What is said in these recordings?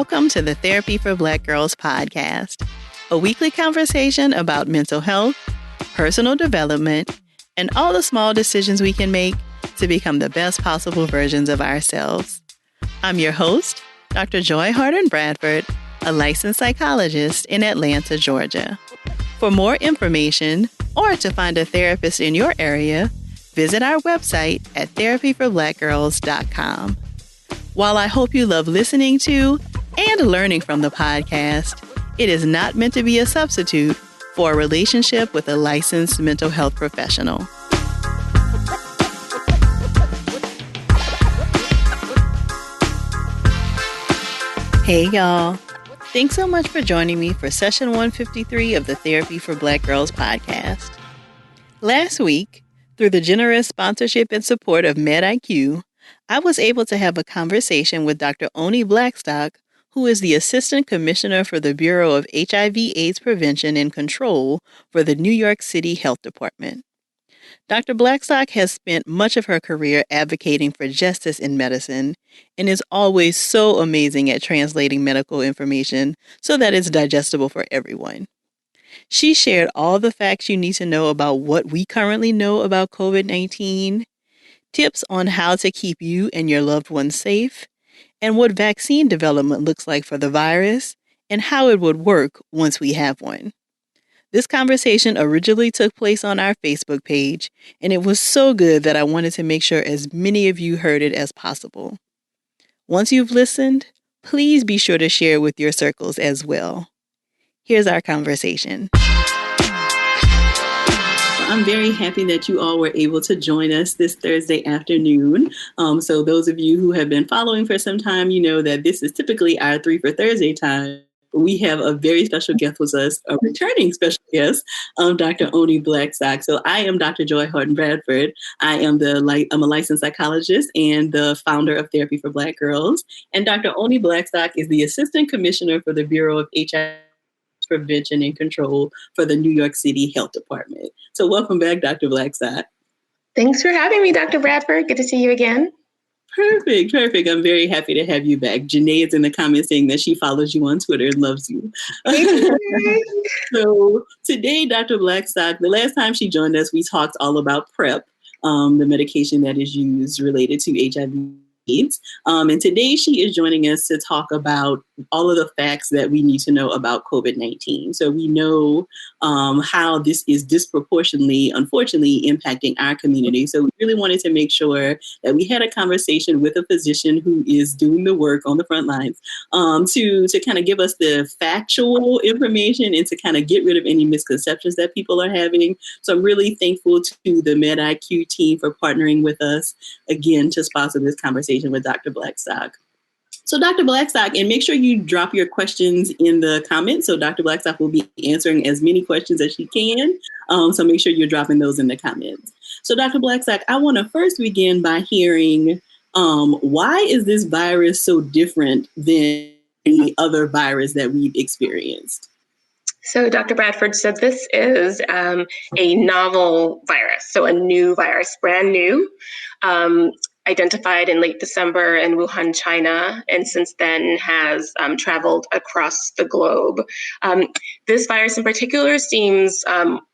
welcome to the Therapy for Black Girls podcast, a weekly conversation about mental health, personal development, and all the small decisions we can make to become the best possible versions of ourselves. I'm your host, Dr. Joy Harden Bradford, a licensed psychologist in Atlanta, Georgia. For more information or to find a therapist in your area, visit our website at therapyforblackgirls.com. While I hope you love listening to and learning from the podcast, it is not meant to be a substitute for a relationship with a licensed mental health professional. Hey y'all. Thanks so much for joining me for session 153 of the Therapy for Black Girls podcast. Last week, through the generous sponsorship and support of MedIQ, I was able to have a conversation with Dr. Oni Blackstock, who is the Assistant Commissioner for the Bureau of HIV/AIDS Prevention and Control for the New York City Health Department. Dr. Blackstock has spent much of her career advocating for justice in medicine and is always so amazing at translating medical information so that it's digestible for everyone. She shared all the facts you need to know about what we currently know about COVID-19, tips on how to keep you and your loved ones safe, and what vaccine development looks like for the virus and how it would work once we have one. This conversation originally took place on our Facebook page, and it was so good that I wanted to make sure as many of you heard it as possible. Once you've listened, please be sure to share it with your circles as well. Here's our conversation. I'm very happy that you all were able to join us this Thursday afternoon. So those of you who have been following for some time, you know that this is typically our 3 for Thursday time. We have a very special guest with us, a returning special guest, Dr. Oni Blackstock. So I am Dr. Joy Harden Bradford. I'm a licensed psychologist and the founder of Therapy for Black Girls. And Dr. Oni Blackstock is the Assistant Commissioner for the Bureau of HIV Prevention and Control for the New York City Health Department. So welcome back, Dr. Blackstock. Thanks for having me, Dr. Bradford. Good to see you again. Perfect. I'm very happy to have you back. Janae is in the comments saying that she follows you on Twitter and loves you. So today, Dr. Blackstock, the last time she joined us, we talked all about PrEP, the medication that is used related to HIV/AIDS. And today she is joining us to talk about all of the facts that we need to know about COVID-19. So we know how this is disproportionately, unfortunately, impacting our community. So we really wanted to make sure that we had a conversation with a physician who is doing the work on the front lines to kind of give us the factual information and to kind of get rid of any misconceptions that people are having. So I'm really thankful to the MedIQ team for partnering with us again to sponsor this conversation with Dr. Blackstock. So Dr. Blackstock, and make sure you drop your questions in the comments. So Dr. Blackstock will be answering as many questions as she can. So make sure you're dropping those in the comments. So Dr. Blackstock, I want to first begin by hearing why is this virus so different than any other virus that we've experienced? So Dr. Bradford said this is a novel virus, so a new virus, brand new. Identified in late December in Wuhan, China, and since then has traveled across the globe. This virus in particular seems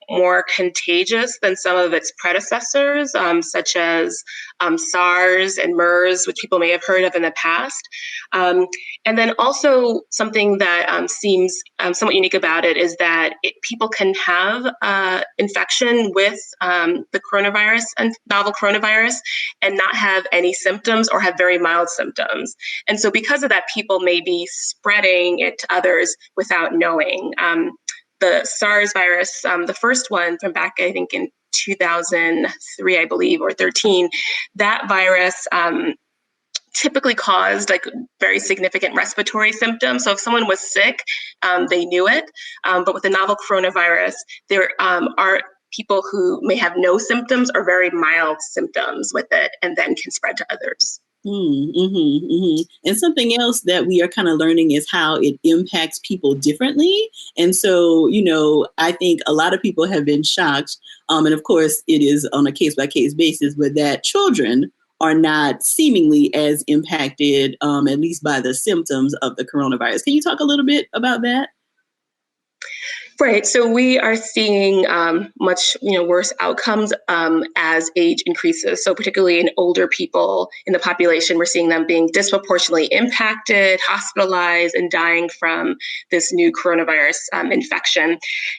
more contagious than some of its predecessors, such as SARS and MERS, which people may have heard of in the past. And then also something that seems somewhat unique about it is that people can have infection with the coronavirus and novel coronavirus and not have any symptoms or have very mild symptoms. And so because of that, people may be spreading it to others without knowing. The SARS virus, the first one from back, I think in 2003, I believe, or 13, that virus typically caused like very significant respiratory symptoms. So if someone was sick, they knew it. But with the novel coronavirus, there are people who may have no symptoms or very mild symptoms with it and then can spread to others. And something else that we are kind of learning is how it impacts people differently. And so, you know, I think a lot of people have been shocked. And of course, it is on a case by case basis, but that children are not seemingly as impacted, at least by the symptoms of the coronavirus. Can you talk a little bit about that? Right. So we are seeing much, worse outcomes as age increases. So particularly in older people in the population, we're seeing them being disproportionately impacted, hospitalized, and dying from this new coronavirus infection.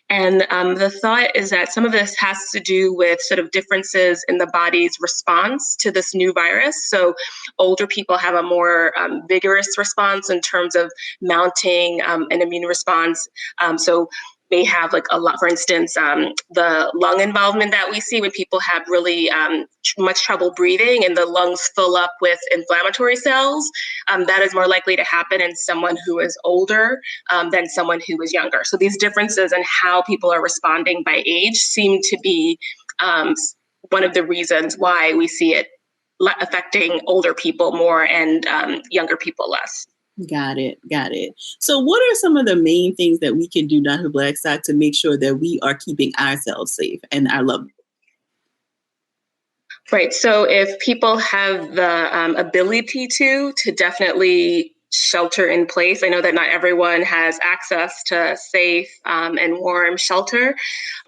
And the thought is that some of this has to do with sort of differences in the body's response to this new virus. So older people have a more vigorous response in terms of mounting an immune response. So may have like a lot, for instance, the lung involvement that we see when people have really much trouble breathing and the lungs fill up with inflammatory cells. That is more likely to happen in someone who is older than someone who is younger. So these differences in how people are responding by age seem to be one of the reasons why we see it affecting older people more and younger people less. Got it. So what are some of the main things that we can do, Dr. Blackstock, to make sure that we are keeping ourselves safe and our loved ones? Right. So if people have the ability to definitely shelter in place. I know that not everyone has access to safe and warm shelter.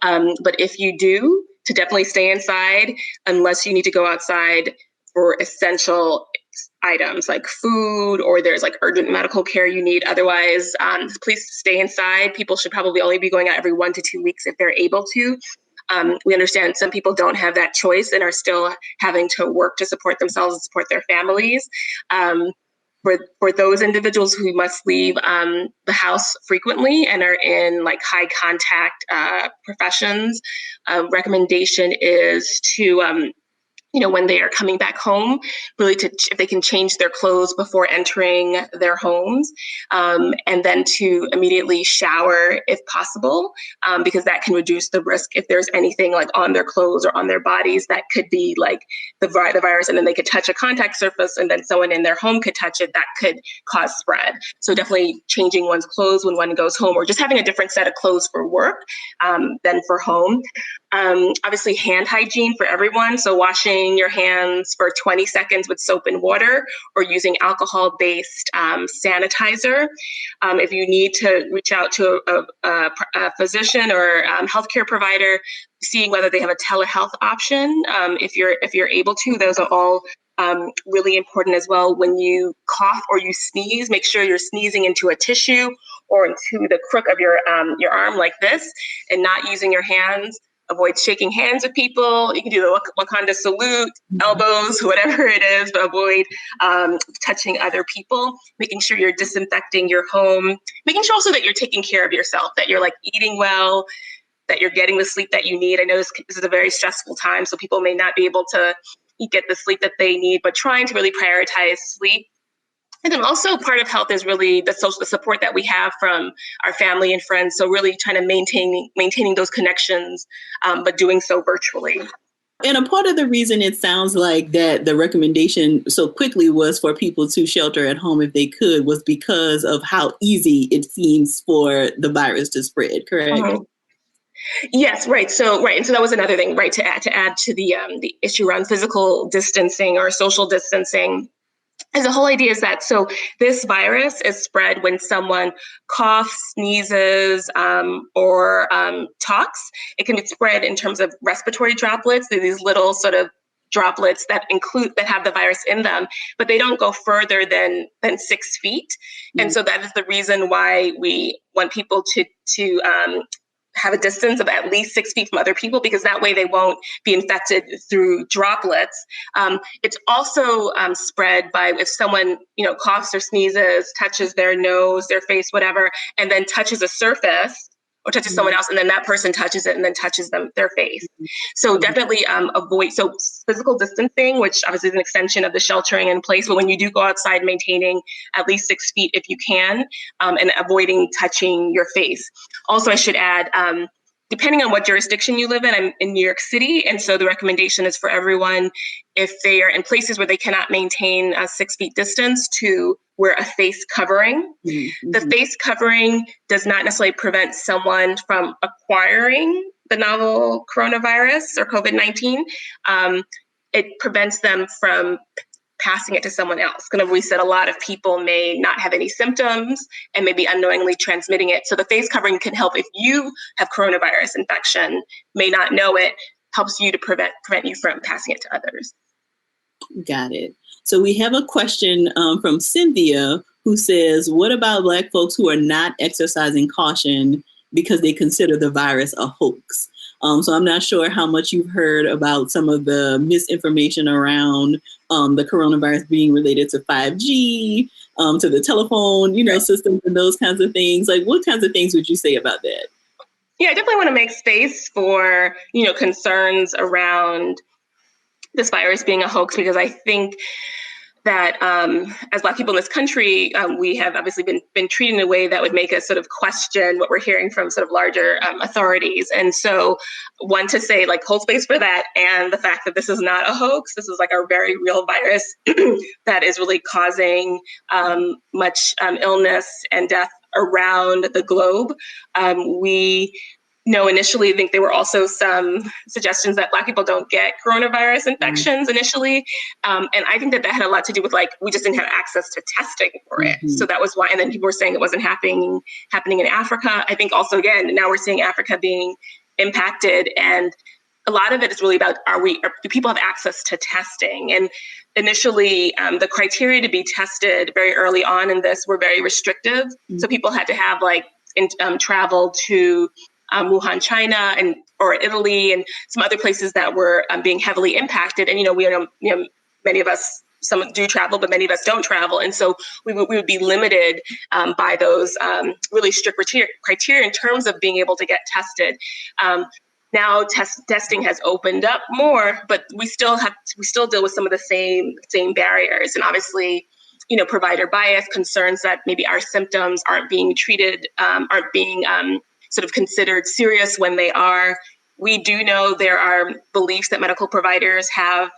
But if you do, to definitely stay inside unless you need to go outside for essential items like food or there's like urgent medical care you need. Otherwise, please stay inside. People should probably only be going out every 1 to 2 weeks if they're able to. We understand some people don't have that choice and are still having to work to support themselves and support their families. For those individuals who must leave the house frequently and are in like high contact professions, recommendation is to when they are coming back home, really if they can change their clothes before entering their homes, and then to immediately shower if possible, because that can reduce the risk if there's anything like on their clothes or on their bodies that could be like the virus, and then they could touch a contact surface and then someone in their home could touch it, that could cause spread. So definitely changing one's clothes when one goes home, or just having a different set of clothes for work than for home. Obviously hand hygiene for everyone. So washing your hands for 20 seconds with soap and water or using alcohol-based sanitizer. If you need to reach out to a physician or healthcare provider, seeing whether they have a telehealth option. If you're able to, those are all really important as well. When you cough or you sneeze, make sure you're sneezing into a tissue or into the crook of your arm like this and not using your hands. Avoid shaking hands with people. You can do the Wakanda salute, elbows, whatever it is, but avoid touching other people. Making sure you're disinfecting your home. Making sure also that you're taking care of yourself, that you're like eating well, that you're getting the sleep that you need. I know this is a very stressful time, so people may not be able to get the sleep that they need, but trying to really prioritize sleep. And then also part of health is really the social support that we have from our family and friends. So really trying to maintaining those connections, but doing so virtually. And a part of the reason it sounds like that the recommendation so quickly was for people to shelter at home if they could was because of how easy it seems for the virus to spread, correct? Mm-hmm. Yes, right. So and so that was another thing, right, to add to the issue around physical distancing or social distancing. And the whole idea is that, so this virus is spread when someone coughs, sneezes, or talks. It can be spread in terms of respiratory droplets. They're these little sort of droplets that have the virus in them, but they don't go further than 6 feet. Mm-hmm. And so that is the reason why we want people to have a distance of at least 6 feet from other people, because that way they won't be infected through droplets. It's also spread by if someone, coughs or sneezes, touches their nose, their face, whatever, and then touches a surface or touches mm-hmm. someone else, and then that person touches it and then touches their face. Mm-hmm. So definitely avoid physical distancing, which obviously is an extension of the sheltering in place. But when you do go outside, maintaining at least 6 feet if you can, and avoiding touching your face. Also, I should add, depending on what jurisdiction you live in, I'm in New York City, and so the recommendation is for everyone, if they are in places where they cannot maintain a 6 feet distance, to wear a face covering. Mm-hmm. The face covering does not necessarily prevent someone from acquiring the novel coronavirus or COVID-19. it prevents them from passing it to someone else. Kind of, we said a lot of people may not have any symptoms and may be unknowingly transmitting it. So the face covering can help if you have coronavirus infection, may not know it, helps you to prevent you from passing it to others. Got it. So we have a question from Cynthia, who says, what about Black folks who are not exercising caution because they consider the virus a hoax? So I'm not sure how much you've heard about some of the misinformation around the coronavirus being related to 5G, to the telephone, systems and those kinds of things. Like, what kinds of things would you say about that? Yeah, I definitely want to make space for, concerns around this virus being a hoax, because I think that as Black people in this country, we have obviously been treated in a way that would make us sort of question what we're hearing from sort of larger authorities. And so one, to say, like, hold space for that, and the fact that this is not a hoax. This is like a very real virus that is really causing much illness and death around the globe. We initially, I think there were also some suggestions that Black people don't get coronavirus infections initially. And I think that had a lot to do with, like, we just didn't have access to testing for it. So that was why. And then people were saying it wasn't happening in Africa. I think also, again, now we're seeing Africa being impacted. And a lot of it is really about, do people have access to testing? And initially, the criteria to be tested very early on in this were very restrictive. So people had to have, like, travel to Wuhan, China, or Italy, and some other places that were being heavily impacted. And we know, many of us, some do travel, but many of us don't travel, and so we would be limited by those really strict criteria in terms of being able to get tested. Now testing has opened up more, but we still deal with some of the same barriers, and obviously, provider bias, concerns that maybe our symptoms aren't being treated, aren't being sort of considered serious when they are. We do know there are beliefs that medical providers have,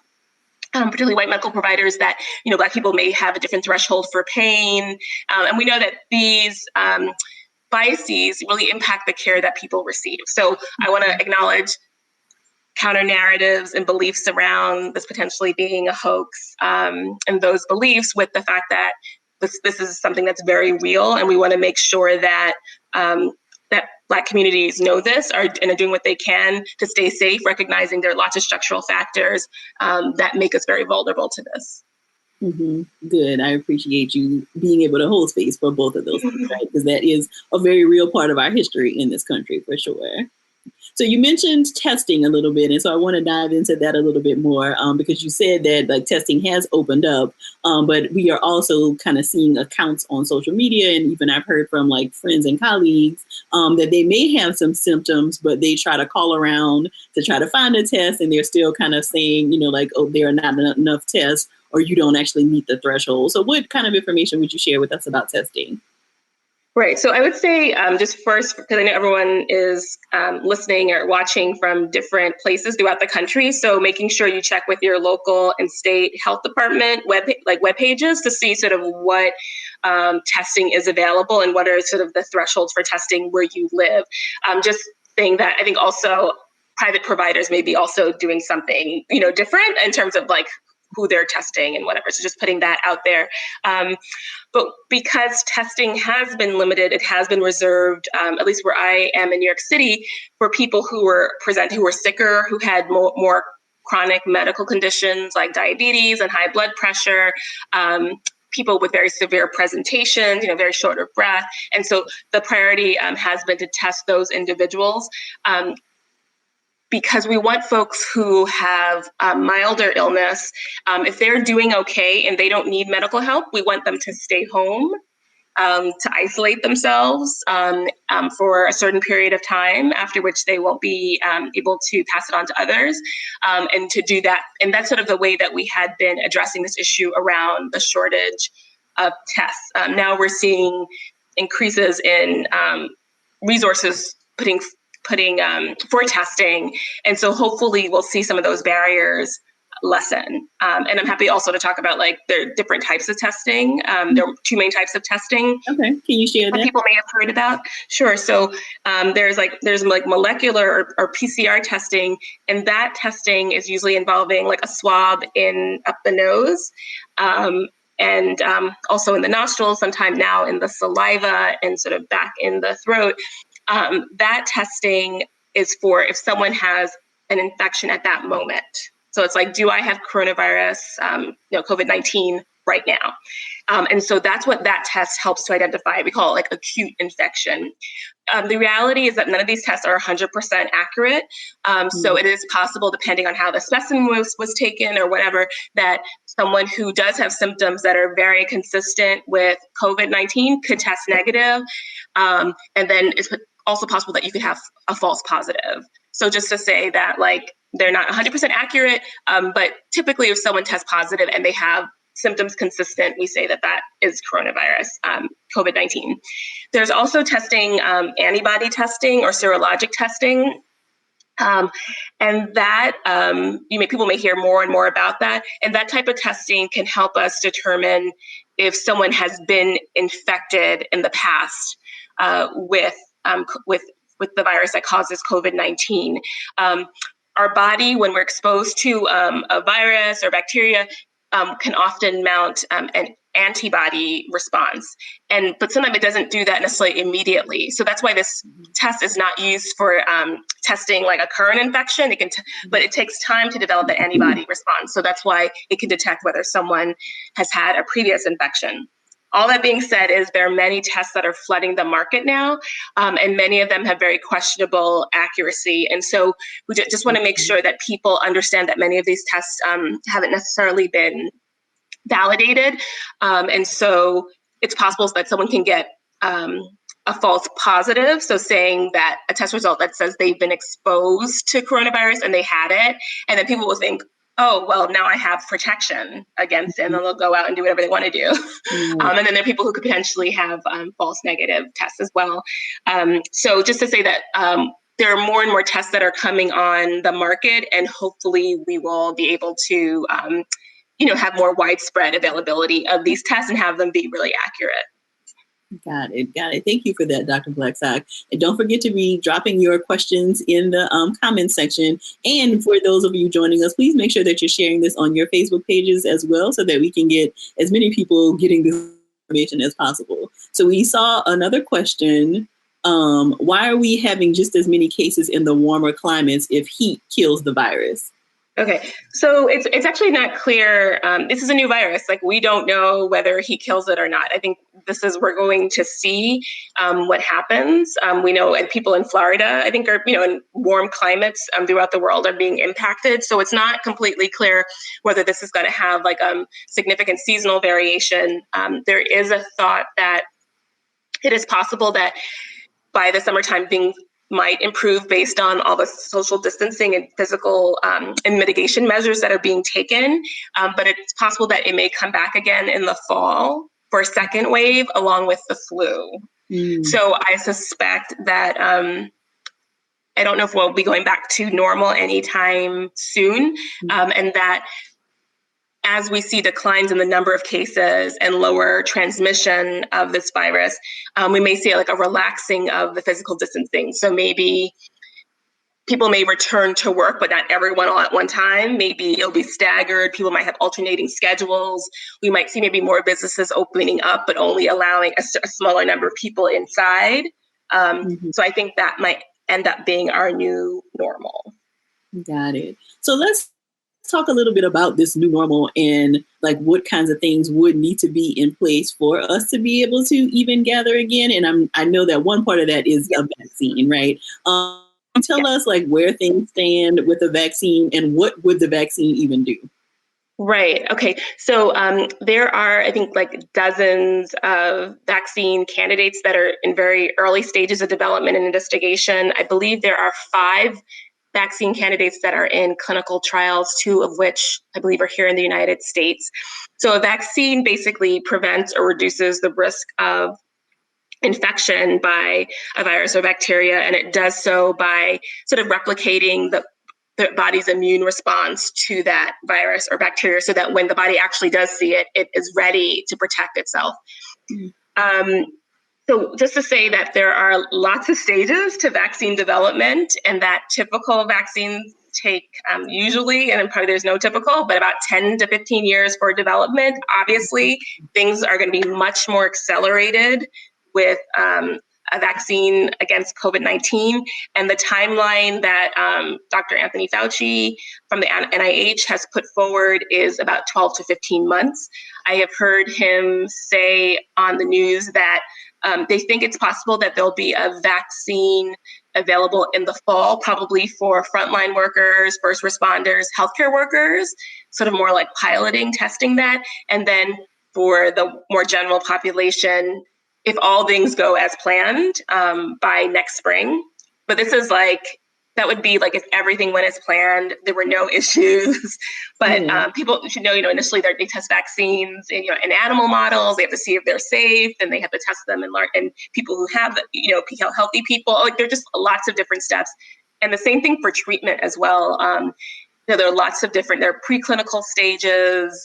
particularly white medical providers, that, Black people may have a different threshold for pain. And we know that these biases really impact the care that people receive. So I want to acknowledge counter narratives and beliefs around this potentially being a hoax, and those beliefs with the fact that this is something that's very real. And we want to make sure that that Black communities know this and are doing what they can to stay safe, recognizing there are lots of structural factors that make us very vulnerable to this. Good. I appreciate you being able to hold space for both of those things, right? Because that is a very real part of our history in this country, for sure. So you mentioned testing a little bit, and so I want to dive into that a little bit more, because you said that, like, testing has opened up, but we are also kind of seeing accounts on social media, and even I've heard from, like, friends and colleagues that they may have some symptoms, but they try to call around to try to find a test, and they're still kind of saying, like, oh, there are not enough tests, or you don't actually meet the threshold. So what kind of information would you share with us about testing? Right. So I would say just first, because I know everyone is listening or watching from different places throughout the country. So making sure you check with your local and state health department web pages to see sort of what testing is available and what are sort of the thresholds for testing where you live. Just saying that I think also private providers may be also doing something, different in terms of, like, who they're testing and whatever. So just putting that out there. But because testing has been limited, it has been reserved, at least where I am in New York City, for people who were sicker, who had more chronic medical conditions like diabetes and high blood pressure, people with very severe presentations, very short of breath. And so the priority has been to test those individuals. Because we want folks who have milder illness, if they're doing okay and they don't need medical help, we want them to stay home, to isolate themselves for a certain period of time, after which they won't be able to pass it on to others, and to do that. And that's sort of the way that we had been addressing this issue around the shortage of tests. Now we're seeing increases in resources putting for testing. And so hopefully we'll see some of those barriers lessen. And I'm happy also to talk about like there are different types of testing. There are two main types of testing. Okay, can you share that? People may have heard about. Sure. So there's molecular or PCR testing, and that testing is usually involving like a swab in up the nose. And also in the nostrils, sometime now in the saliva and sort of back in the throat. That testing is for if someone has an infection at that moment. So it's like, do I have coronavirus, COVID-19 right now? And so that's what that test helps to identify. We call it like acute infection. The reality is that none of these tests are 100% accurate. So it is possible, depending on how the specimen was taken or whatever, that someone who does have symptoms that are very consistent with COVID-19 could test negative. And then it's also possible that you could have a false positive. So just to say that like they're not 100% accurate, but typically if someone tests positive and they have symptoms consistent, we say that that is coronavirus, COVID-19. There's also testing, antibody testing or serologic testing. And that, people may hear more and more about that. And that type of testing can help us determine if someone has been infected in the past with the virus that causes COVID-19. Our body, when we're exposed to a virus or bacteria, can often mount an antibody response. But sometimes it doesn't do that necessarily immediately. So that's why this test is not used for testing like a current infection. But it takes time to develop an antibody response. So that's why it can detect whether someone has had a previous infection. All that being said is there are many tests that are flooding the market now, and many of them have very questionable accuracy. And so we just want to make sure that people understand that many of these tests haven't necessarily been validated. And so it's possible that someone can get a false positive. So saying that a test result that says they've been exposed to coronavirus and they had it, and then people will think, oh, well, now I have protection against it, and then they'll go out and do whatever they want to do. And then there are people who could potentially have false negative tests as well. So just to say that there are more and more tests that are coming on the market, and hopefully we will be able to, have more widespread availability of these tests and have them be really accurate. Got it. Thank you for that, Dr. Blackstock. And don't forget to be dropping your questions in the comment section. And for those of you joining us, please make sure that you're sharing this on your Facebook pages as well, so that we can get as many people getting this information as possible. So we saw another question. Why are we having just as many cases in the warmer climates if heat kills the virus? Okay, so it's actually not clear. This is a new virus. Like, we don't know whether he kills it or not. I think we're going to see what happens. We know, and people in Florida, I think, are, in warm climates throughout the world are being impacted. So it's not completely clear whether this is going to have like significant seasonal variation. There is a thought that it is possible that by the summertime things might improve based on all the social distancing and physical and mitigation measures that are being taken. But it's possible that it may come back again in the fall for a second wave along with the flu. So I suspect that I don't know if we'll be going back to normal anytime soon, and that as we see declines in the number of cases and lower transmission of this virus, we may see like a relaxing of the physical distancing. So maybe people may return to work, but not everyone all at one time. Maybe it'll be staggered. People might have alternating schedules. We might see maybe more businesses opening up, but only allowing a smaller number of people inside. So I think that might end up being our new normal. Got it. So let's talk a little bit about this new normal and like what kinds of things would need to be in place for us to be able to even gather again. And I know that one part of that is a vaccine, right? Tell us like where things stand with the vaccine and what would the vaccine even do? Right. Okay. So there are, I think, like dozens of vaccine candidates that are in very early stages of development and investigation. I believe there are 5 vaccine candidates that are in clinical trials, 2 of which I believe are here in the United States. So a vaccine basically prevents or reduces the risk of infection by a virus or bacteria, and it does so by sort of replicating the body's immune response to that virus or bacteria, so that when the body actually does see it, it is ready to protect itself. So just to say that there are lots of stages to vaccine development, and that typical vaccines take usually, and probably there's no typical, but about 10 to 15 years for development. Obviously, things are going to be much more accelerated with a vaccine against COVID-19. And the timeline that Dr. Anthony Fauci from the NIH has put forward is about 12 to 15 months. I have heard him say on the news that they think it's possible that there'll be a vaccine available in the fall, probably for frontline workers, first responders, healthcare workers, sort of more like piloting, testing that. And then for the more general population, if all things go as planned, by next spring. But this is like, that would be like if everything went as planned, there were no issues. But people should know, initially they test vaccines in animal models. They have to see if they're safe, and they have to test them in people who have, healthy people. Like, there are just lots of different steps. And the same thing for treatment as well. There are lots of different, there are preclinical stages.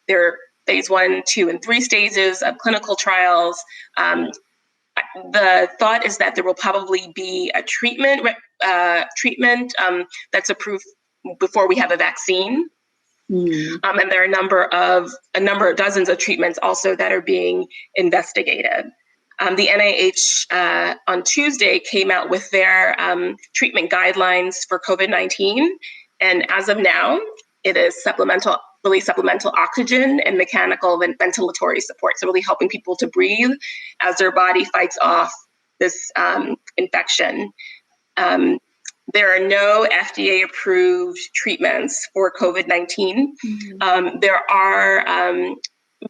There are phase 1, 2, and 3 stages of clinical trials. The thought is that there will probably be a treatment that's approved before we have a vaccine. And there are a number of dozens of treatments also that are being investigated. The NIH on Tuesday came out with their treatment guidelines for COVID-19. And as of now, it is supplemental oxygen and mechanical ventilatory support. So really helping people to breathe as their body fights off this infection. There are no FDA-approved treatments for COVID-19. There are,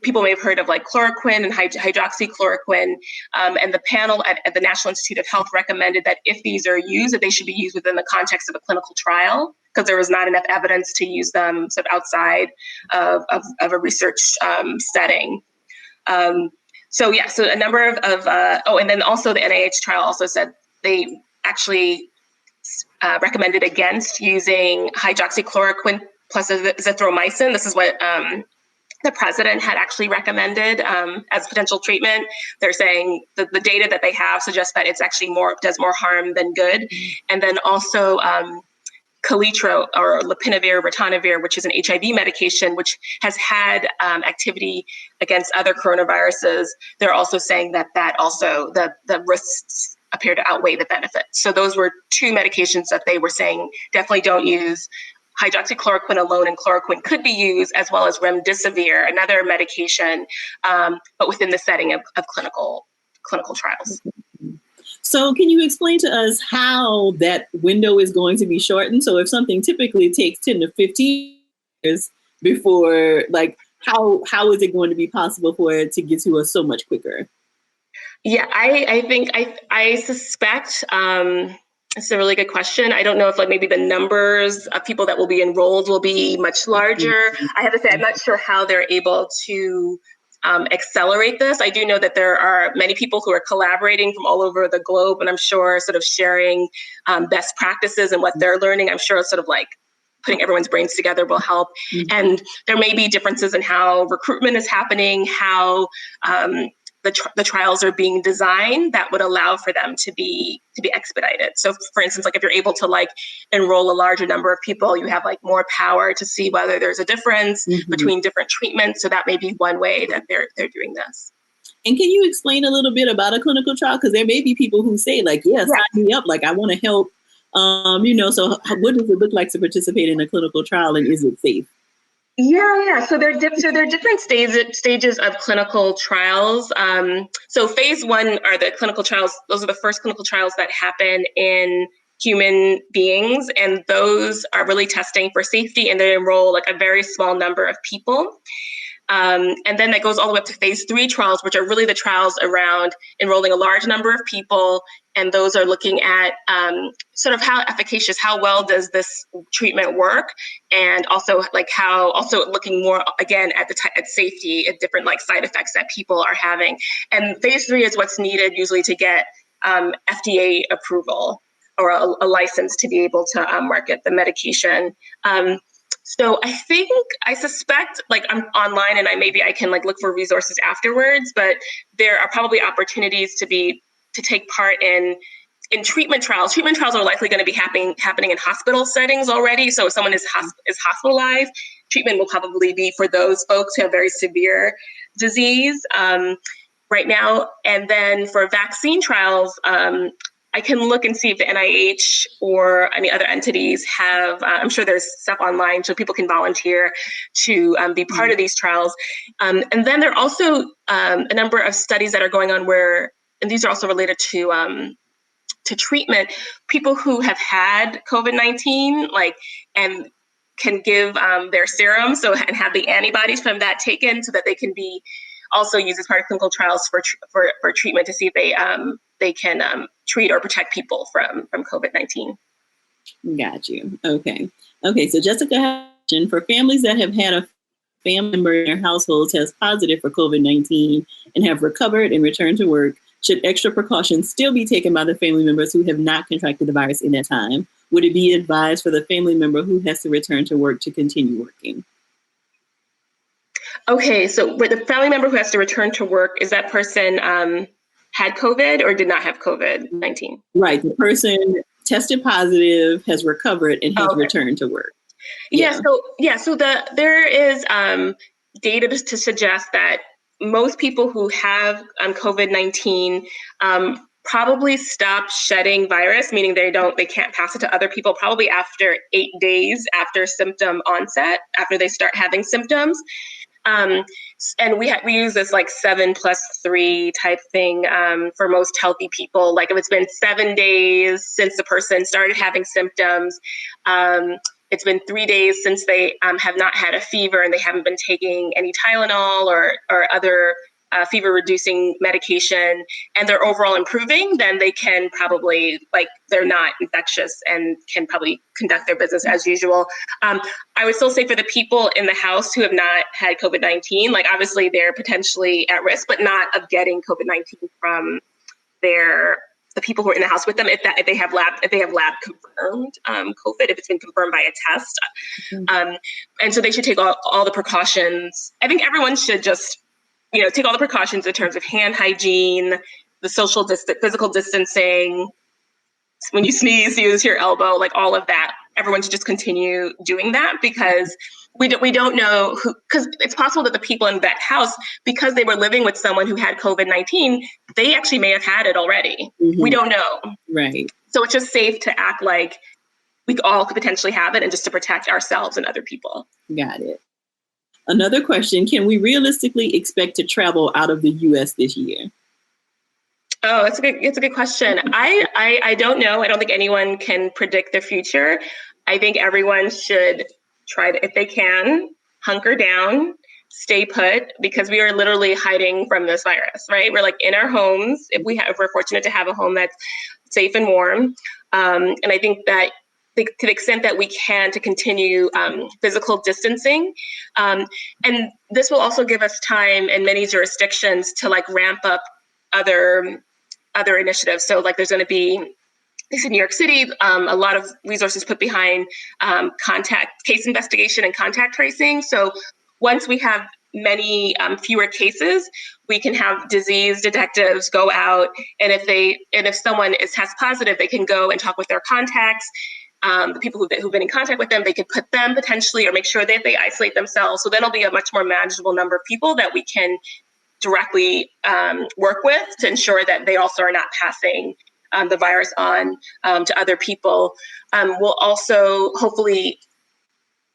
people may have heard of like chloroquine and hydroxychloroquine, and the panel at the National Institute of Health recommended that if these are used, that they should be used within the context of a clinical trial, because there was not enough evidence to use them sort of outside of a research setting. So a number of and then also the NIH trial also said they actually recommended against using hydroxychloroquine plus azithromycin. This is what the president had actually recommended as potential treatment. They're saying that the data that they have suggests that it's actually does more harm than good. And then also Kalitro or lopinavir, ritonavir, which is an HIV medication, which has had activity against other coronaviruses. They're also saying that also the risks appear to outweigh the benefits. So those were 2 medications that they were saying definitely don't use. Hydroxychloroquine alone and chloroquine could be used, as well as remdesivir, another medication, but within the setting of clinical trials. So can you explain to us how that window is going to be shortened? So if something typically takes 10 to 15 years before, like, how is it going to be possible for it to get to us so much quicker? Yeah, I suspect it's a really good question. I don't know if maybe the numbers of people that will be enrolled will be much larger. I have to say, I'm not sure how they're able to accelerate this. I do know that there are many people who are collaborating from all over the globe, and I'm sure sort of sharing best practices and what they're learning. I'm sure sort of like putting everyone's brains together will help. And there may be differences in how recruitment is happening, how the trials are being designed that would allow for them to be expedited. So for instance, like if you're able to enroll a larger number of people, you have more power to see whether there's a difference between different treatments. So that may be one way that they're doing this. And can you explain a little bit about a clinical trial? Because there may be people who say sign me up, I want to help. So what does it look like to participate in a clinical trial, and is it safe? Yeah. So there are different stages of clinical trials. So phase 1 are the clinical trials. Those are the first clinical trials that happen in human beings, and those are really testing for safety, and they enroll a very small number of people. And then that goes all the way up to phase 3 trials, which are really the trials around enrolling a large number of people. And those are looking at sort of how efficacious, how well does this treatment work? And also looking more, again, at safety, at different side effects that people are having. And phase 3 is what's needed usually to get FDA approval. or a license to be able to market the medication. So I suspect, like, I'm online and I can like look for resources afterwards, but there are probably opportunities to take part in treatment trials. Treatment trials are likely going to be happening in hospital settings already. So if someone is hospitalized, treatment will probably be for those folks who have very severe disease right now. And then for vaccine trials, I can look and see if the NIH or any other entities have, I'm sure there's stuff online so people can volunteer to be part of these trials. And then there are also a number of studies that are going on where, and these are also related to treatment, people who have had COVID-19, and can give their serum, and have the antibodies from that taken so that they can be also used as part of clinical trials for treatment to see if they can treat or protect people from COVID-19. Got you. Okay. So Jessica, for families that have had a family member in their household test positive for COVID-19 and have recovered and returned to work, should extra precautions still be taken by the family members who have not contracted the virus in that time? Would it be advised for the family member who has to return to work to continue working? Okay, so with the family member who has to return to work, is that person had COVID or did not have COVID-19? Right, the person tested positive, has recovered, and has returned to work. So there is data to suggest that most people who have COVID-19 probably stop shedding virus, meaning they can't pass it to other people, probably after 8 days after symptom onset, after they start having symptoms. And we use this like 7+3 type thing for most healthy people. Like if it's been 7 days since the person started having symptoms, it's been 3 days since they have not had a fever and they haven't been taking any Tylenol or other fever-reducing medication, and they're overall improving, then they can probably, they're not infectious and can probably conduct their business as usual. I would still say for the people in the house who have not had COVID-19, obviously they're potentially at risk, but not of getting COVID-19 from the people who are in the house with them, if they have lab confirmed COVID, if it's been confirmed by a test. And so they should take all the precautions. I think everyone should just take all the precautions in terms of hand hygiene, the physical distancing. When you sneeze, use your elbow, all of that. Everyone should just continue doing that because we don't know because it's possible that the people in that house, because they were living with someone who had COVID-19, they actually may have had it already. Mm-hmm. We don't know. Right. So it's just safe to act like we all could potentially have it and just to protect ourselves and other people. Got it. Another question, can we realistically expect to travel out of the U.S. this year? Oh, it's a good question. I don't know. I don't think anyone can predict the future. I think everyone should try to, if they can, hunker down, stay put, because we are literally hiding from this virus, right? We're in our homes. If we're fortunate to have a home that's safe and warm. And I think that to the extent that we can, to continue physical distancing. And this will also give us time in many jurisdictions to ramp up other initiatives. So there's going to be, at least in New York City, a lot of resources put behind case investigation and contact tracing. So once we have many fewer cases, we can have disease detectives go out, and if someone is test positive, they can go and talk with their contacts. The people who've been in contact with them, they could put them potentially or make sure that they isolate themselves. So then it'll be a much more manageable number of people that we can directly work with to ensure that they also are not passing the virus on to other people. We'll also, hopefully,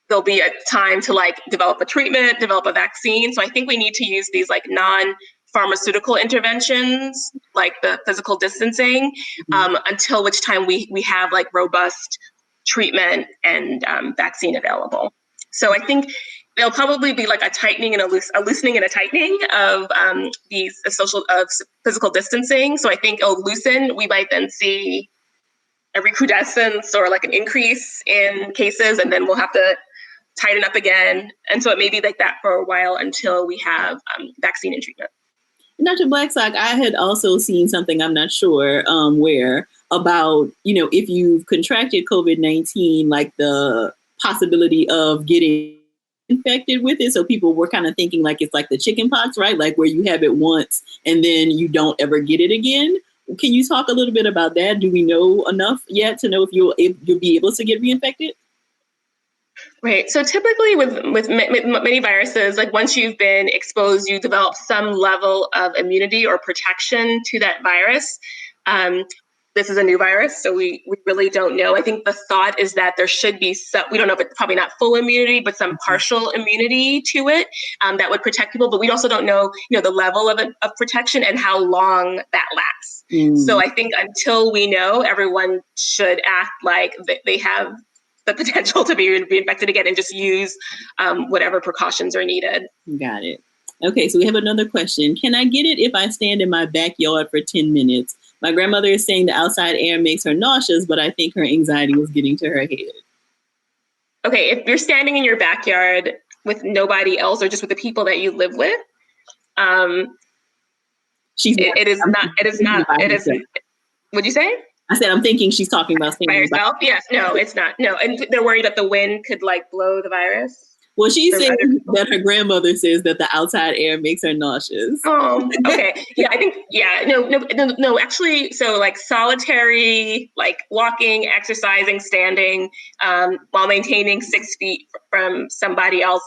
there'll be a time to develop a treatment, develop a vaccine. So I think we need to use these non-pharmaceutical interventions, like the physical distancing, until which time we have robust treatment and vaccine available. So I think there'll probably be a tightening and a loosening and a tightening of physical distancing. So I think it'll loosen. We might then see a recrudescence or an increase in cases, and then we'll have to tighten up again. And so it may be like that for a while until we have vaccine and treatment. Dr. Blackstock, I had also seen something, I'm not sure where, about, if you've contracted COVID-19, like the possibility of getting infected with it. So people were kind of thinking like it's like the chicken pox, right? Like where you have it once and then you don't ever get it again. Can you talk a little bit about that? Do we know enough yet to know if you'll be able to get reinfected? Right. So typically with many viruses, like once you've been exposed, you develop some level of immunity or protection to that virus. This is a new virus, so we really don't know. I think the thought is that there should be some, we don't know if it's probably not full immunity, but some partial immunity to it that would protect people. But we also don't know, the level of protection and how long that lasts. So I think until we know, everyone should act like they have the potential to be reinfected again and just use whatever precautions are needed. Got it. Okay, so we have another question. Can I get it if I stand in my backyard for 10 minutes? My grandmother is saying the outside air makes her nauseous, but I think her anxiety is getting to her head. Okay, if you're standing in your backyard with nobody else or just with the people that you live with, it is. What'd you say? I said, I'm thinking she's talking about by herself. Yes, no, it's not. No, and they're worried that the wind could blow the virus. Well, she's saying that her grandmother says that the outside air makes her nauseous. Oh, okay. Yeah, I think, no, actually, so solitary, walking, exercising, standing, while maintaining 6 feet from somebody else,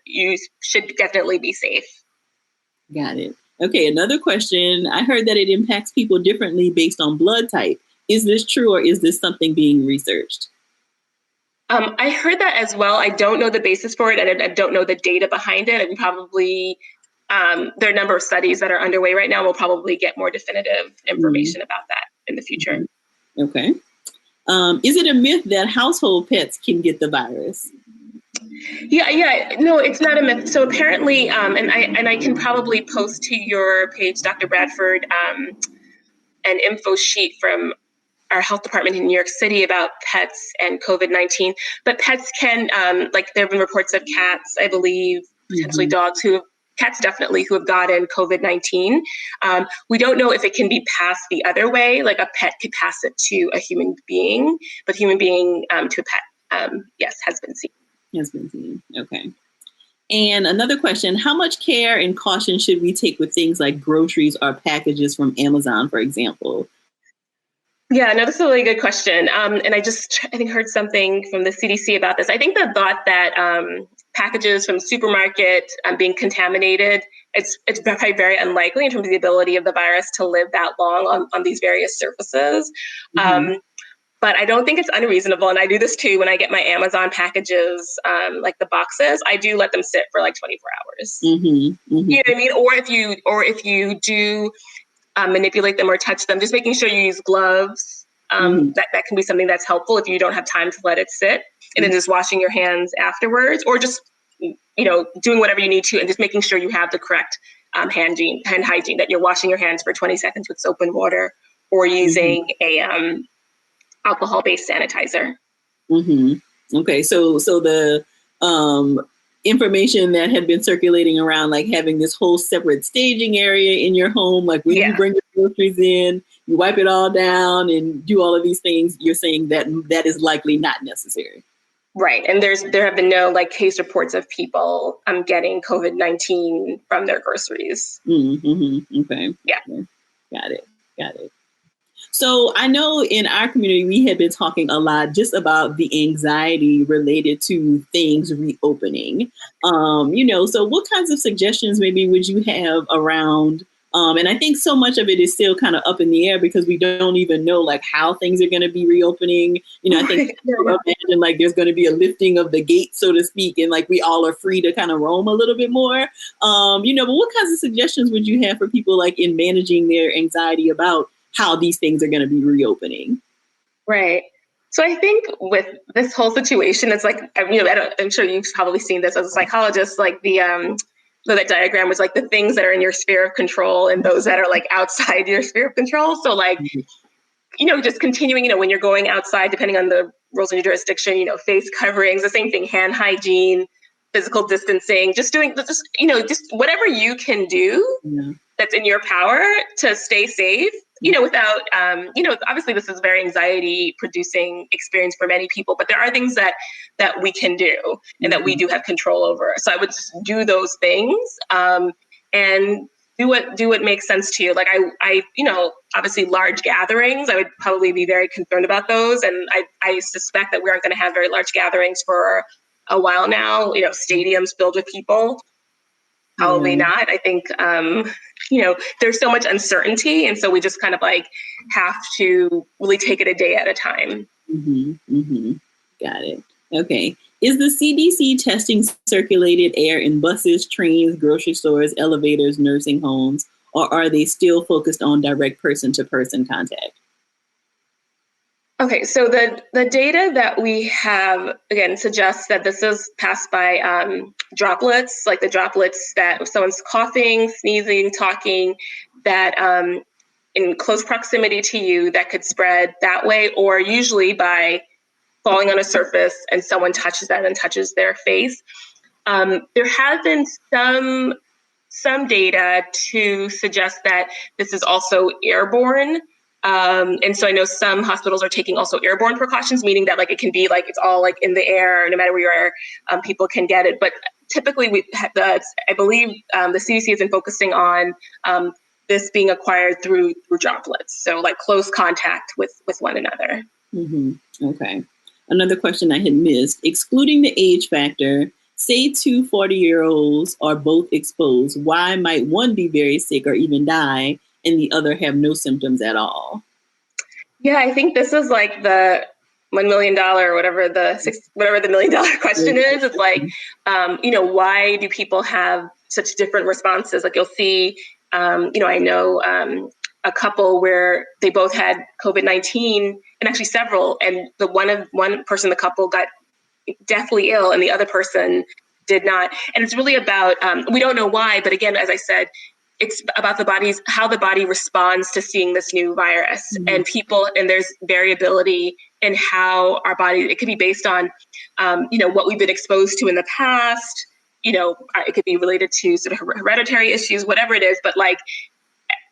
you should definitely be safe. Got it. Okay, another question. I heard that it impacts people differently based on blood type. Is this true or is this something being researched? I heard that as well. I don't know the basis for it, and I don't know the data behind it. And probably there are a number of studies that are underway right now. We'll probably get more definitive information about that in the future. Okay. Is it a myth that household pets can get the virus? Yeah. No, it's not a myth. So apparently, and I can probably post to your page, Dr. Bradford, an info sheet from our health department in New York City about pets and COVID-19. But pets can, there have been reports of cats, I believe, potentially dogs cats definitely who have gotten COVID-19. We don't know if it can be passed the other way, like a pet could pass it to a human being, but human being to a pet, yes, has been seen. Has been seen, okay. And another question, how much care and caution should we take with things like groceries or packages from Amazon, for example? Yeah, no, this is a really good question. And I think heard something from the CDC about this. I think the thought that packages from supermarket being contaminated, it's probably very unlikely in terms of the ability of the virus to live that long on these various surfaces. But I don't think it's unreasonable. And I do this too when I get my Amazon packages, like the boxes, I do let them sit for 24 hours. You know what I mean? Or if you do manipulate them or touch them, just making sure you use gloves. That can be something that's helpful if you don't have time to let it sit, and then just washing your hands afterwards, or just doing whatever you need to, and just making sure you have the correct hand hygiene, that you're washing your hands for 20 seconds with soap and water, or using a alcohol-based sanitizer. Okay, so the information that had been circulating around, having this whole separate staging area in your home, when you bring your groceries in, you wipe it all down and do all of these things, you're saying that is likely not necessary. Right. And there have been no case reports of people getting COVID-19 from their groceries. Okay. Yeah. Got it. So I know in our community, we have been talking a lot just about the anxiety related to things reopening. So what kinds of suggestions maybe would you have around? And I think so much of it is still kind of up in the air because we don't even know how things are going to be reopening. I think imagine there's going to be a lifting of the gate, so to speak, and we all are free to kind of roam a little bit more. But what kinds of suggestions would you have for people in managing their anxiety about how these things are going to be reopening? Right. So I think with this whole situation, it's I'm sure you've probably seen this as a psychologist, that diagram was the things that are in your sphere of control and those that are outside your sphere of control. So just continuing, when you're going outside, depending on the rules in your jurisdiction, face coverings, the same thing, hand hygiene, physical distancing, just whatever you can do that's in your power to stay safe without, obviously this is a very anxiety producing experience for many people, but there are things that we can do and that we do have control over. So I would just do those things, and do what makes sense to you. Like I obviously large gatherings, I would probably be very concerned about those. And I suspect that we aren't going to have very large gatherings for a while now, stadiums filled with people. Probably not. I think, there's so much uncertainty. And so we just kind of have to really take it a day at a time. Got it. Okay. Is the CDC testing circulated air in buses, trains, grocery stores, elevators, nursing homes, or are they still focused on direct person-to-person contact? Okay, so the data that we have, again, suggests that this is passed by droplets, like the droplets that if someone's coughing, sneezing, talking, that in close proximity to you, that could spread that way, or usually by falling on a surface and someone touches that and touches their face. There has been some data to suggest that this is also airborne. And so I know some hospitals are taking also airborne precautions, meaning that it can be it's all in the air, no matter where you are, people can get it. But typically I believe the CDC has been focusing on this being acquired through droplets. So close contact with one another. Okay. Another question I had missed, excluding the age factor, say 2 40-year-olds are both exposed. Why might one be very sick or even die and the other have no symptoms at all? Yeah, I think this is the $1 million or whatever the $1 million question is. It's why do people have such different responses? You'll see, I know a couple where they both had COVID-19, and actually several, and the one person, the couple got deathly ill and the other person did not. And it's really about, we don't know why, but again, as I said, it's about how the body responds to seeing this new virus. And there's variability in how our body, it could be based on, what we've been exposed to in the past, it could be related to sort of hereditary issues, whatever it is, but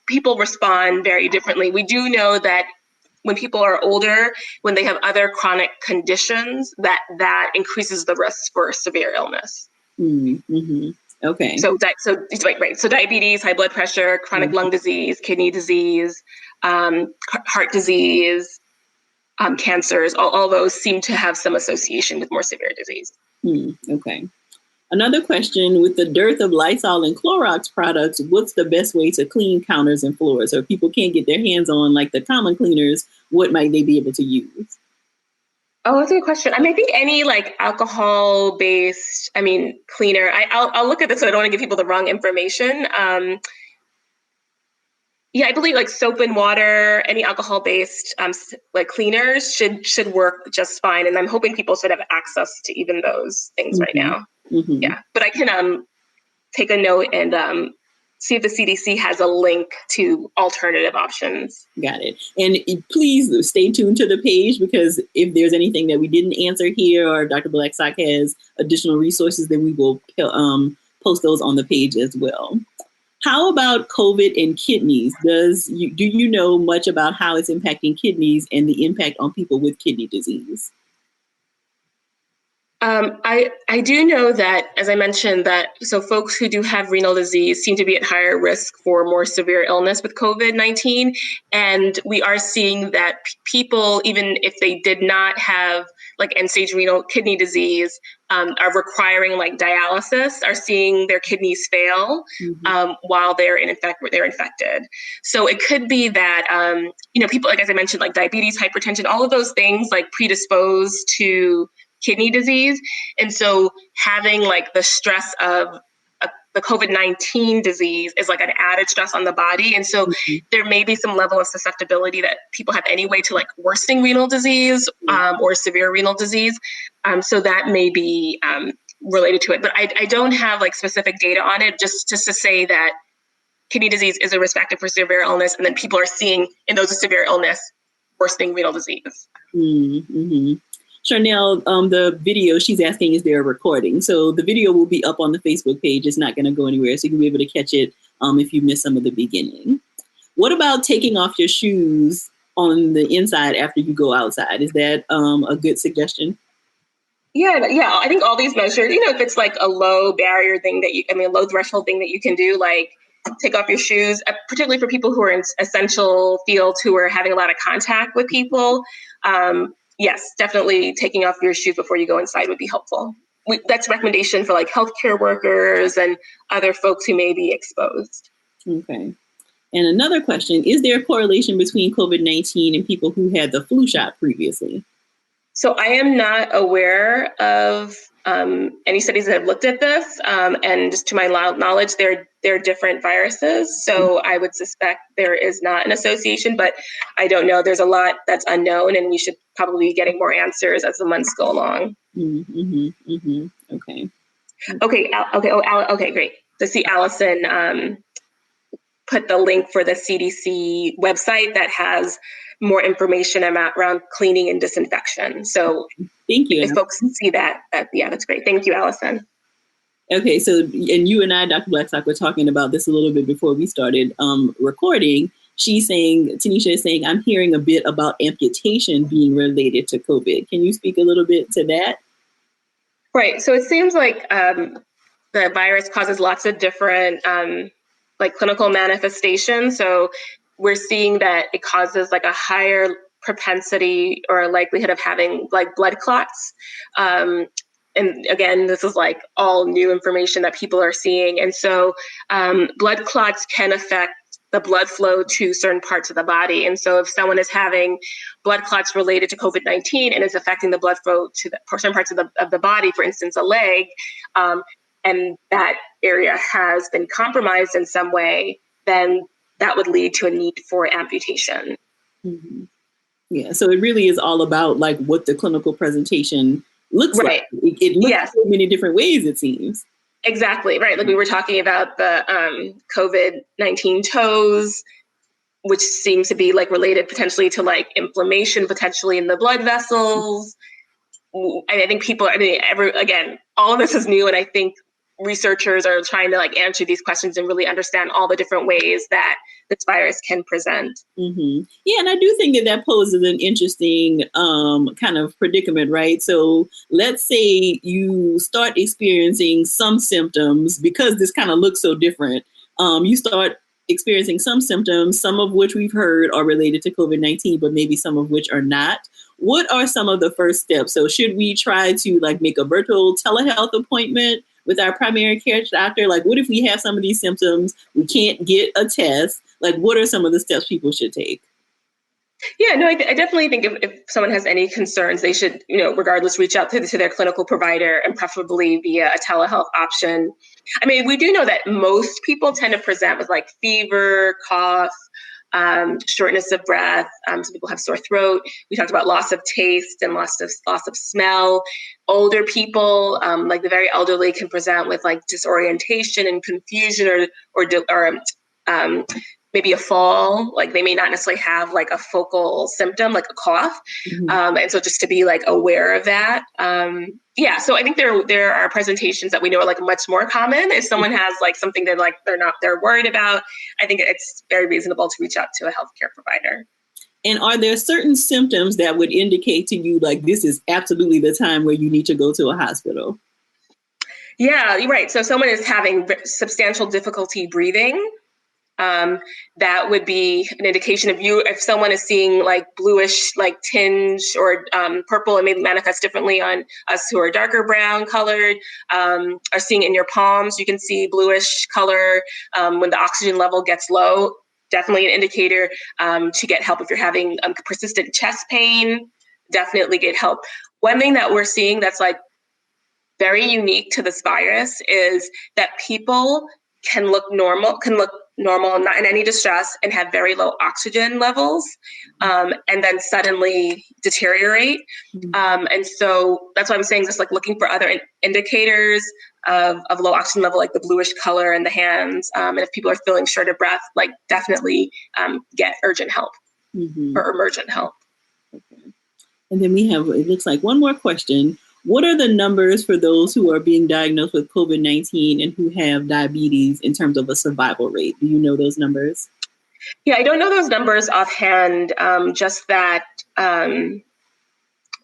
people respond very differently. We do know that when people are older, when they have other chronic conditions, that increases the risk for severe illness. Okay. So diabetes, high blood pressure, chronic lung disease, kidney disease, heart disease, cancers, all those seem to have some association with more severe disease. Okay. Another question, with the dearth of Lysol and Clorox products, what's the best way to clean counters and floors? So if people can't get their hands on the common cleaners, what might they be able to use? Oh, that's a good question. I think any alcohol-based, cleaner. I'll look at this so I don't want to give people the wrong information. I believe soap and water, any alcohol-based cleaners should work just fine. And I'm hoping people should have access to even those things right now. Yeah, but I can take a note and see if the CDC has a link to alternative options. Got it. And please stay tuned to the page, because if there's anything that we didn't answer here or Dr. Blackstock has additional resources, then we will post those on the page as well. How about COVID and kidneys? Do you know much about how it's impacting kidneys and the impact on people with kidney disease? I do know that, as I mentioned, so folks who do have renal disease seem to be at higher risk for more severe illness with COVID-19. And we are seeing that people, even if they did not have end-stage renal kidney disease, are requiring dialysis, are seeing their kidneys fail while they're infected. So it could be that, people, as I mentioned, diabetes, hypertension, all of those things predispose to kidney disease. And so having the stress of the COVID-19 disease is an added stress on the body. And so there may be some level of susceptibility that people have anyway to worsening renal disease or severe renal disease. So that may be related to it. But I don't have specific data on it, just to say that kidney disease is a risk factor for severe illness. And then people are seeing in those with severe illness worsening renal disease. Charnel, the video, she's asking, is there a recording? So the video will be up on the Facebook page. It's not going to go anywhere, so you can be able to catch it if you missed some of the beginning. What about taking off your shoes on the inside after you go outside? Is that a good suggestion? Yeah. I think all these measures, if it's like a low barrier thing a low threshold thing that you can do, like take off your shoes, particularly for people who are in essential fields who are having a lot of contact with people. Yes, definitely taking off your shoes before you go inside would be helpful. That's a recommendation for like healthcare workers and other folks who may be exposed. Okay. And another question, is there a correlation between COVID-19 and people who had the flu shot previously? So I am not aware of any studies that have looked at this. And just to my knowledge, they're different viruses. So I would suspect there is not an association, but I don't know. There's a lot that's unknown, and we should probably be getting more answers as the months go along. Okay. Okay, great. To see Allison put the link for the CDC website that has more information around cleaning and disinfection. So thank you. If folks can see that, that's great. Thank you, Allison. Okay, so, and you and I, Dr. Blackstock, were talking about this a little bit before we started recording. Tanisha is saying, I'm hearing a bit about amputation being related to COVID. Can you speak a little bit to that? Right, so it seems like the virus causes lots of different clinical manifestations. So we're seeing that it causes like a higher propensity or a likelihood of having like blood clots. And again, this is like all new information that people are seeing. And so blood clots can affect the blood flow to certain parts of the body. And so if someone is having blood clots related to COVID-19 and is affecting the blood flow to certain parts of the body, for instance, a leg, and that area has been compromised in some way, then that would lead to a need for amputation. Mm-hmm. Yeah, so it really is all about like what the clinical presentation looks like. It looks so many different ways, it seems. Exactly, right. Like we were talking about the COVID-19 toes, which seems to be like related potentially to like inflammation, potentially in the blood vessels. I think again, all of this is new, and I think researchers are trying to like answer these questions and really understand all the different ways that this virus can present. Mm-hmm. Yeah, and I do think that poses an interesting kind of predicament, right? So let's say you start experiencing some symptoms because this kind of looks so different. You start experiencing some symptoms, some of which we've heard are related to COVID-19, but maybe some of which are not. What are some of the first steps? So should we try to like make a virtual telehealth appointment with our primary care doctor? Like, what if we have some of these symptoms, we can't get a test? Like, what are some of the steps people should take? Yeah, no, I definitely think if someone has any concerns, they should, regardless, reach out to their clinical provider, and preferably via a telehealth option. I mean, we do know that most people tend to present with like fever, cough, shortness of breath. Some people have sore throat. We talked about loss of taste and loss of smell. Older people, like the very elderly, can present with like disorientation and confusion, or maybe a fall. Like they may not necessarily have like a focal symptom, like a cough. Mm-hmm. And so just to be like aware of that. So I think there are presentations that we know are like much more common. If someone has like something that like they're worried about, I think it's very reasonable to reach out to a healthcare provider. And are there certain symptoms that would indicate to you like this is absolutely the time where you need to go to a hospital? Yeah, you're right. So if someone is having substantial difficulty breathing, that would be an indication if someone is seeing like bluish like tinge or purple, and maybe manifest differently on us who are darker brown colored, are seeing in your palms, you can see bluish color when the oxygen level gets low. Definitely an indicator to get help. If you're having persistent chest pain, definitely get help. One thing that we're seeing that's like very unique to this virus is that people can look normal, not in any distress, and have very low oxygen levels, and then suddenly deteriorate. And so that's why I'm saying just like looking for other indicators of low oxygen level, like the bluish color in the hands. And if people are feeling short of breath, like definitely get urgent help or emergent help. Okay. And then we have, it looks like one more question. What are the numbers for those who are being diagnosed with COVID-19 and who have diabetes in terms of a survival rate? Do you know those numbers? Yeah, I don't know those numbers offhand, just that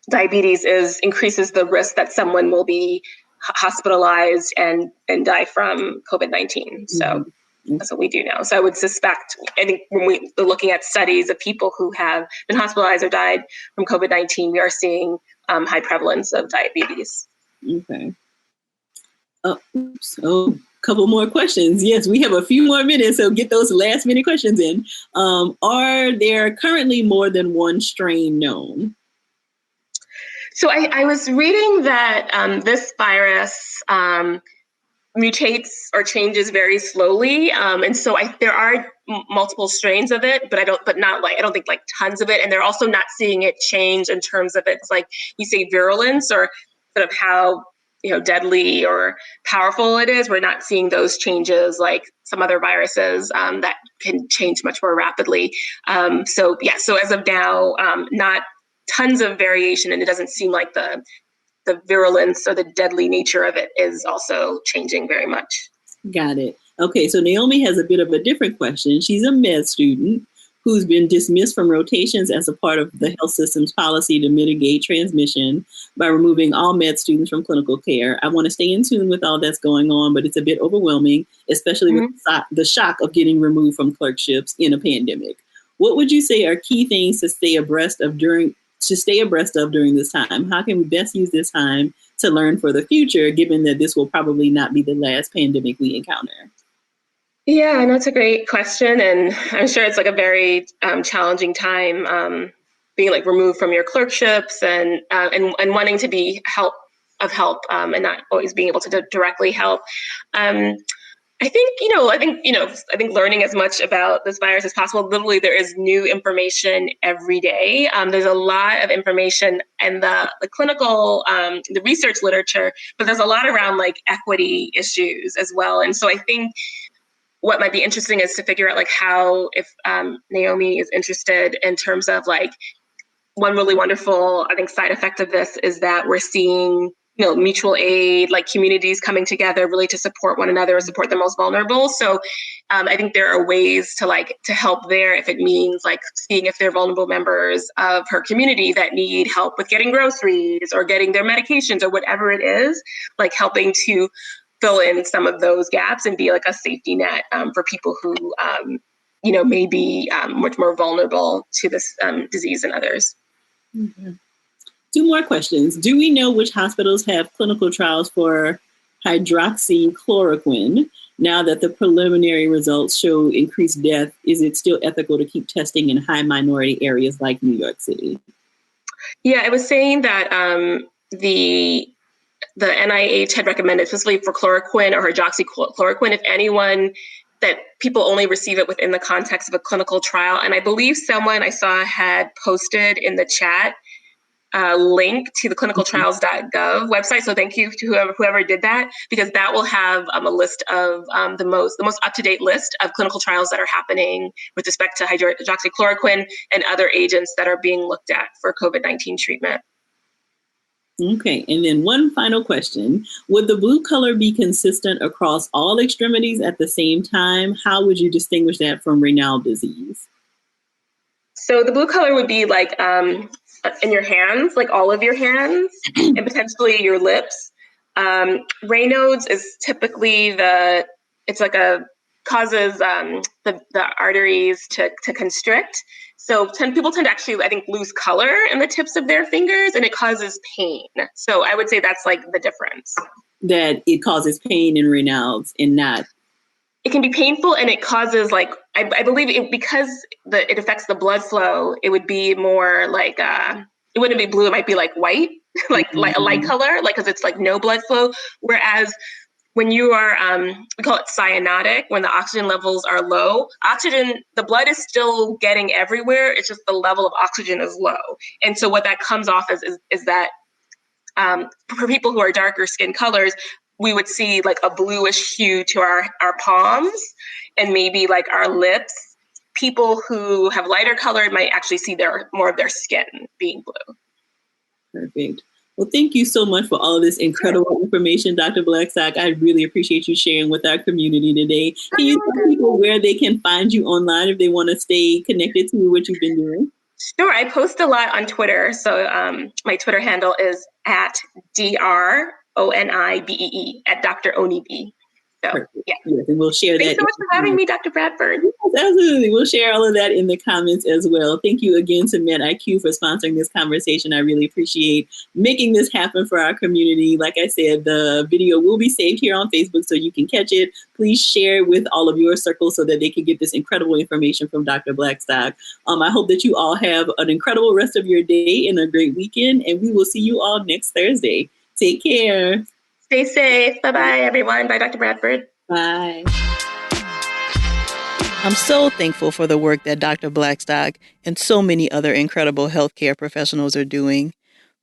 diabetes increases the risk that someone will be hospitalized and die from COVID-19. So that's what we do now. So I would suspect, I think when we're looking at studies of people who have been hospitalized or died from COVID-19, we are seeing high prevalence of diabetes. Okay. So couple more questions. Yes, we have a few more minutes, so get those last minute questions in. Are there currently more than one strain known? So I was reading that this virus mutates or changes very slowly, and so there are multiple strains of it, but I don't think like tons of it, and they're also not seeing it change in terms of its, like you say, virulence or sort of how deadly or powerful it is. We're not seeing those changes like some other viruses that can change much more rapidly. So as of now, not tons of variation, and it doesn't seem like the virulence or the deadly nature of it is also changing very much. Got it. Okay, so Naomi has a bit of a different question. She's a med student who's been dismissed from rotations as a part of the health system's policy to mitigate transmission by removing all med students from clinical care. I want to stay in tune with all that's going on, but it's a bit overwhelming, especially with the shock of getting removed from clerkships in a pandemic. What would you say are key things to stay abreast of during this time? How can we best use this time to learn for the future, given that this will probably not be the last pandemic we encounter? Yeah, I know it's a great question, and I'm sure it's like a very challenging time, being like removed from your clerkships and wanting to be help and not always being able to directly help. I think learning as much about this virus as possible. Literally, there is new information every day. There's a lot of information in the clinical, the research literature, but there's a lot around like equity issues as well. And so I think what might be interesting is to figure out like how, if Naomi is interested, in terms of like one really wonderful, I think, side effect of this is that we're seeing mutual aid, like communities coming together really to support one another and support the most vulnerable. So I think there are ways to help there, if it means like seeing if there are vulnerable members of her community that need help with getting groceries or getting their medications or whatever it is, like helping to fill in some of those gaps and be like a safety net for people who may be much more vulnerable to this disease than others. Mm-hmm. 2 more questions. Do we know which hospitals have clinical trials for hydroxychloroquine? Now that the preliminary results show increased death, is it still ethical to keep testing in high minority areas like New York City? Yeah, I was saying that the NIH had recommended, specifically for chloroquine or hydroxychloroquine, if anyone, that people only receive it within the context of a clinical trial. And I believe someone I saw had posted in the chat link to the clinicaltrials.gov website. So thank you to whoever did that, because that will have a list of the most up-to-date list of clinical trials that are happening with respect to hydroxychloroquine and other agents that are being looked at for COVID-19 treatment. Okay, and then one final question. Would the blue color be consistent across all extremities at the same time? How would you distinguish that from Raynaud's disease? So the blue color would be like in your hands, like all of your hands, and potentially your lips. Raynaud's is typically causes the arteries to constrict. So people tend to actually, I think, lose color in the tips of their fingers, and it causes pain. So I would say that's like the difference. That it causes pain in Raynaud's and not. It can be painful, and it causes I believe because it affects the blood flow. It would be more like it wouldn't be blue. It might be like white, like a light color, like because it's like no blood flow. Whereas when you are, we call it cyanotic, when the oxygen levels are low, the blood is still getting everywhere. It's just the level of oxygen is low. And so what that comes off is that for people who are darker skin colors, we would see like a bluish hue to our palms and maybe like our lips. People who have lighter color might actually see more of their skin being blue. Perfect. Well, thank you so much for all of this incredible information, Dr. Blackstock. I really appreciate you sharing with our community today. Can you tell people where they can find you online if they want to stay connected to what you've been doing? Sure. I post a lot on Twitter. So my Twitter handle is at DRONIBEE, at Dr. Oni B. So, yeah. Yes, and we'll share that. Thanks so much for having me, Dr. Bradford. Yes, absolutely. We'll share all of that in the comments as well. Thank you again to MedIQ for sponsoring this conversation. I really appreciate making this happen for our community. Like I said, the video will be saved here on Facebook so you can catch it. Please share with all of your circles so that they can get this incredible information from Dr. Blackstock. I hope that you all have an incredible rest of your day and a great weekend, and we will see you all next Thursday. Take care. Stay safe. Bye-bye, everyone. Bye, Dr. Bradford. Bye. I'm so thankful for the work that Dr. Blackstock and so many other incredible healthcare professionals are doing.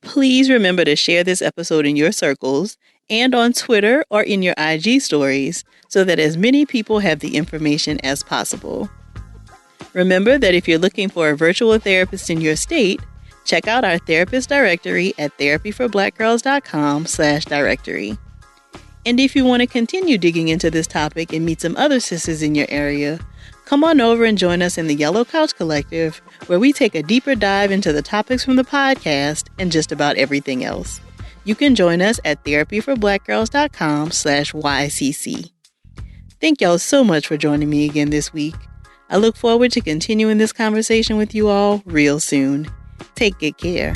Please remember to share this episode in your circles and on Twitter or in your IG stories so that as many people have the information as possible. Remember that if you're looking for a virtual therapist in your state, check out our therapist directory at therapyforblackgirls.com/directory. And if you want to continue digging into this topic and meet some other sisters in your area, come on over and join us in the Yellow Couch Collective, where we take a deeper dive into the topics from the podcast and just about everything else. You can join us at therapyforblackgirls.com/YCC. Thank y'all so much for joining me again this week. I look forward to continuing this conversation with you all real soon. Take good care.